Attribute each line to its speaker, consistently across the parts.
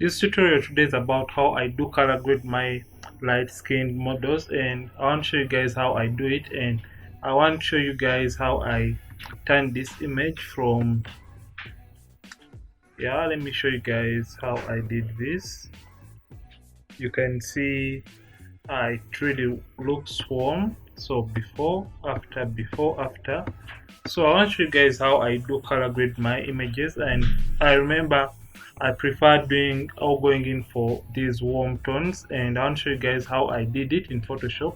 Speaker 1: This tutorial today is about how I do color grade my light skinned models, and I want to show you guys how I do it, and I want to show you guys how I turn this image from, let me show you guys how I did this. You can see it really looks warm. So before, after. So I want to show you guys how I do color grade my images, and I remember I prefer doing or going in for these warm tones, and I want to show you guys how I did it in Photoshop.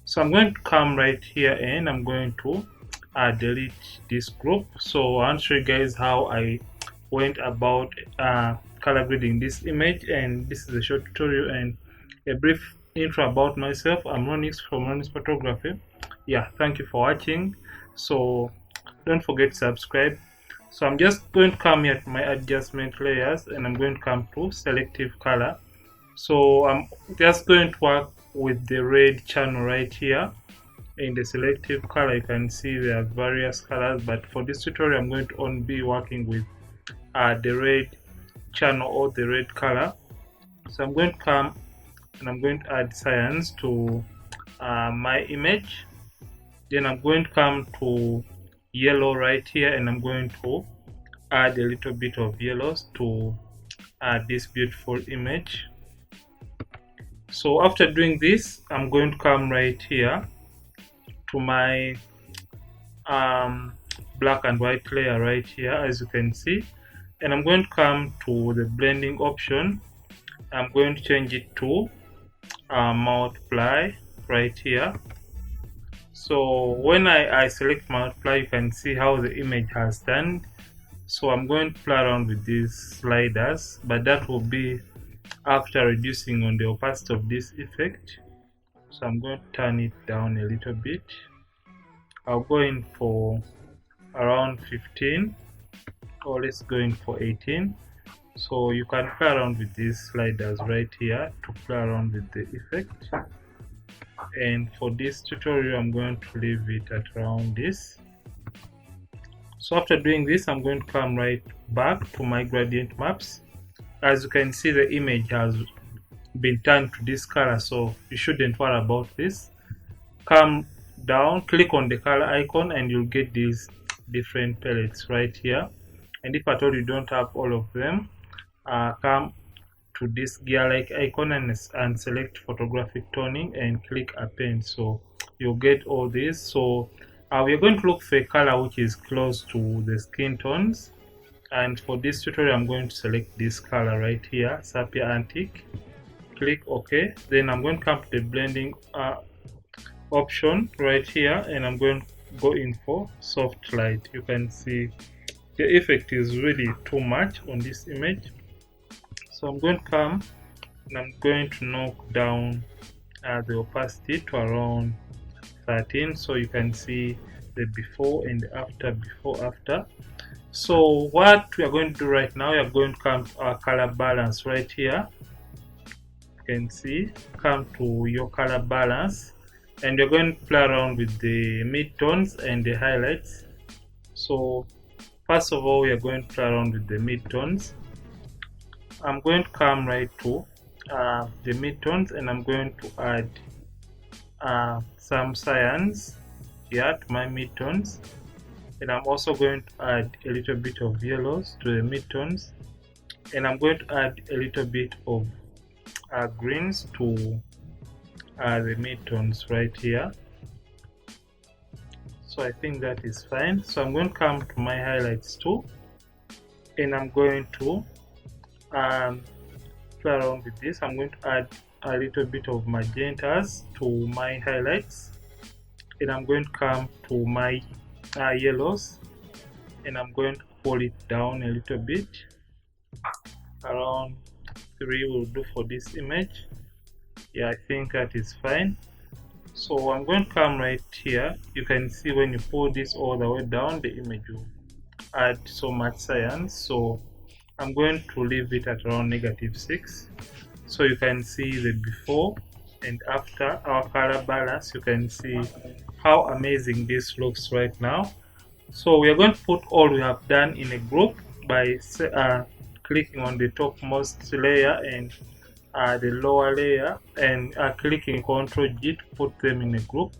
Speaker 1: So I'm going to come right here and I'm going to delete this group. So I want to show you guys how I went about color grading this image, and this is a short tutorial and a brief intro about myself. I'm Ronix from Ronix Photography. Thank you for watching. So don't forget to subscribe. So I'm just going to come here to my adjustment layers, and I'm going to come to selective color. So I'm just going to work with the red channel right here. In the selective color, you can see there are various colors, but for this tutorial I'm going to only be working with the red channel or the red color. So I'm going to come and I'm going to add cyan to my image. Then I'm going to come to yellow right here, and I'm going to add a little bit of yellows to this beautiful image. So after doing this, I'm going to come right here to my black and white layer right here, as you can see, and I'm going to come to the blending option. I'm going to change it to multiply right here. So when I select multiply, you can see how the image has turned. So I'm going to play around with these sliders, but that will be after reducing on the opacity of this effect. So I'm going to turn it down a little bit. I'll go in for around 15, or let's go in for 18. So you can play around with these sliders right here to play around with the effect. And for this tutorial I'm going to leave it at around this. So after doing this, I'm going to come right back to my gradient maps. As you can see, the image has been turned to this color, so you shouldn't worry about this. Come down, click on the color icon, and you'll get these different palettes right here. And if at all you don't have all of them, come to this gear-like icon and select photographic toning and click append. So you'll get all this. So we're going to look for a color which is close to the skin tones, and for this tutorial I'm going to select this color right here, Sepia Antique. Click OK. Then I'm going to come to the blending option right here, and I'm going to go in for soft light. You can see the effect is really too much on this image. So I'm going to come and I'm going to knock down the opacity to around 13, so you can see the before and the after. So what we are going to do right now, we are going to come to our color balance right here. You can see, come to your color balance, and you're going to play around with the midtones and the highlights. So first of all, we are going to play around with the midtones. I'm going to come right to the midtones, and I'm going to add some cyans here to my midtones, and I'm also going to add a little bit of yellows to the midtones, and I'm going to add a little bit of greens to the midtones right here. So I think that is fine. So I'm going to come to my highlights too, and I'm going to play around with this. I'm going to add a little bit of magentas to my highlights, and I'm going to come to my yellows, and I'm going to pull it down a little bit. Around 3 will do for this image. I think that is fine. So I'm going to come right here. You can see when you pull this all the way down, the image will add so much cyan. So I'm going to leave it at around -6. So you can see the before and after our color balance. You can see how amazing this looks right now. So we are going to put all we have done in a group by clicking on the topmost layer and the lower layer, and clicking Ctrl G to put them in a group.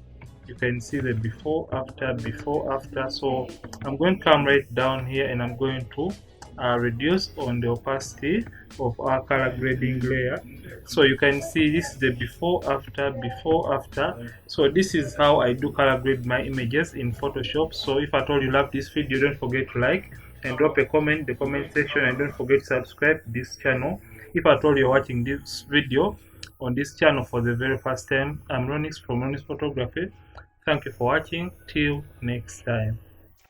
Speaker 1: You can see the before, after, before, after. So I'm going to come right down here and I'm going to reduce on the opacity of our color grading layer. So you can see this is the before, after, before, after. So this is how I do color grade my images in Photoshop. So if at all you love this video, don't forget to like and drop a comment in the comment section, and don't forget to subscribe to this channel. If at all you're watching this video on this channel for the very first time, I'm Ronix from Ronix Photography. Thank you for watching. Till next time.